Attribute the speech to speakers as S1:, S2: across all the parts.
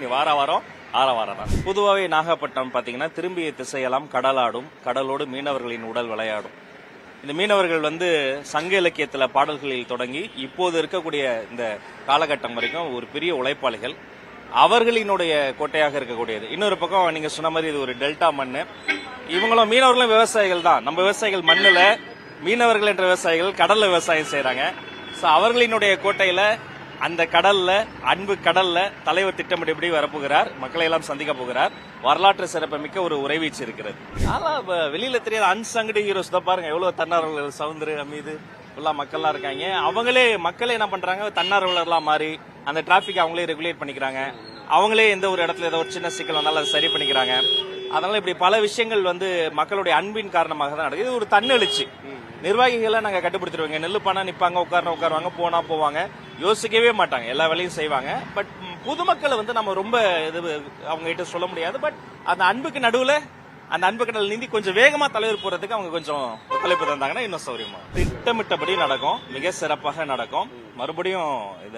S1: இனி வாரம் ஆரவாரம் தான். பொதுவாகவே நாகப்பட்டினம் பார்த்தீங்கன்னா திரும்பிய திசையெல்லாம் கடலாடும், கடலோடு மீனவர்களின் உடல் விளையாடும். இந்த மீனவர்கள் சங்க இலக்கியத்துல பாடல்களில் தொடங்கி இப்போது இருக்கக்கூடிய இந்த காலகட்டம் வரைக்கும் ஒரு பெரிய உழைப்பாளிகள். அவர்களினுடைய கோட்டையாக இருக்கக்கூடியது. இன்னொரு பக்கம் நீங்க சொன்ன மாதிரி இது ஒரு டெல்டா மண்ணு. இவங்களும் மீனவர்களும் விவசாயிகள் தான். நம்ம விவசாயிகள் மண்ணுல, மீனவர்கள் என்ற விவசாயிகள் கடல்ல விவசாயம் செய்யறாங்க. அவர்களினுடைய கோட்டையில அந்த கடல்ல, அன்பு கடல்ல தலைவர் திட்டமிட்டபடி வரப்போகிறார். மக்களை எல்லாம் சந்திக்க போகிறார். வரலாற்று சிறப்புமிக்க ஒரு உரைவீச்சு இருக்கிறது. ஆனா வெளியில தெரியாத அன்சங்கடு ஹீரோஸ் தான் பாருங்க, எவ்வளவு தன்னார்வலர்கள் சவுந்தரு அமீது ஃபுல்லா மக்கள்லாம் இருக்காங்க. மக்களே என்ன பண்றாங்க, தன்னார்வலர்லாம் மாறி அந்த டிராபிக் அவங்களே ரெகுலேட் பண்ணிக்கிறாங்க. அவங்களே எந்த ஒரு இடத்துல ஏதோ ஒரு சின்ன சிக்கல் வந்தாலும் அதை சரி பண்ணிக்கிறாங்க. அதனால இப்படி பல விஷயங்கள் மக்களுடைய அன்பின் காரணமாக தான் நடக்குது. இது ஒரு தன்னெழுச்சி. நிர்வாகிகளை நாங்க கட்டுப்படுத்திடுவோங்க. நெல்லு பானா நிப்பாங்க, உட்காருவாங்க, போனா போவாங்க, யோசிக்கவே மாட்டாங்க, எல்லா வேலையும் செய்வாங்க. பட் பொதுமக்களை நம்ம ரொம்ப அவங்க கிட்ட சொல்ல முடியாது. பட் அந்த அன்புக்கு நடுவுல அந்த அன்பு கடல் நீந்தி கொஞ்சம் வேகமா தலைவர் போறதுக்கு அவங்க கொஞ்சம் ஒத்துழைப்பு தந்தாங்கன்னா இன்னும் சௌரியமா திட்டமிட்டபடி நடக்கும், மிக சிறப்பாக நடக்கும். மறுபடியும்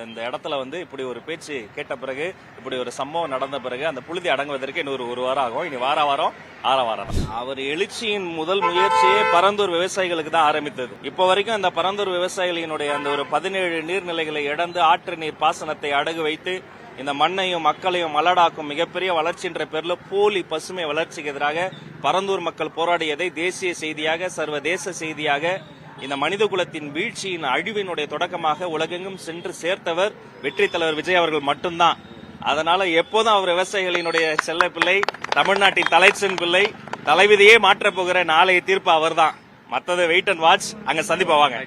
S1: இந்த இடத்துல இப்படி ஒரு பேச்சு கேட்ட பிறகு, இப்படி ஒரு சம்பவம் நடந்த பிறகு அந்த புழுதி அடங்குவதற்கு இன்னொரு ஒரு வாரம் ஆகும். இனி வாரம் ஆரவாரம். அவர் எழுச்சியின் முதல் முயற்சியே பரந்தூர் விவசாயிகளுக்கு தான் ஆரம்பித்தது. இப்ப வரைக்கும் அந்த பரந்தூர் விவசாயிகளினுடைய அந்த ஒரு 17 நீர்நிலைகளை இழந்து ஆற்று நீர் பாசனத்தை அடகு வைத்து இந்த மண்ணையும் மக்களையும் மலடாக்கும் மிகப்பெரிய வளர்ச்சி என்ற பேர்ல போலி பசுமை வளர்ச்சிக்கு எதிராக பரந்தூர் மக்கள் போராடியதை தேசிய செய்தியாக, சர்வதேச செய்தியாக, இந்த மனித குலத்தின் வீழ்ச்சியின் அழிவினுடைய தொடக்கமாக உலகெங்கும் சென்று சேர்த்தவர் வெற்றி தலைவர் விஜய் அவர்கள் மட்டும்தான். அதனால எப்போதும் அவர் விவசாயிகளினுடைய செல்ல பிள்ளை, தமிழ்நாட்டின் தலைச்சன் பிள்ளை, தலைவிதியே மாற்றப் போகிற நாளைய தீர்ப்பு அவர் தான். மத்ததை வெயிட் அண்ட் வாட்ச். அங்க சந்திப்பா வாங்க.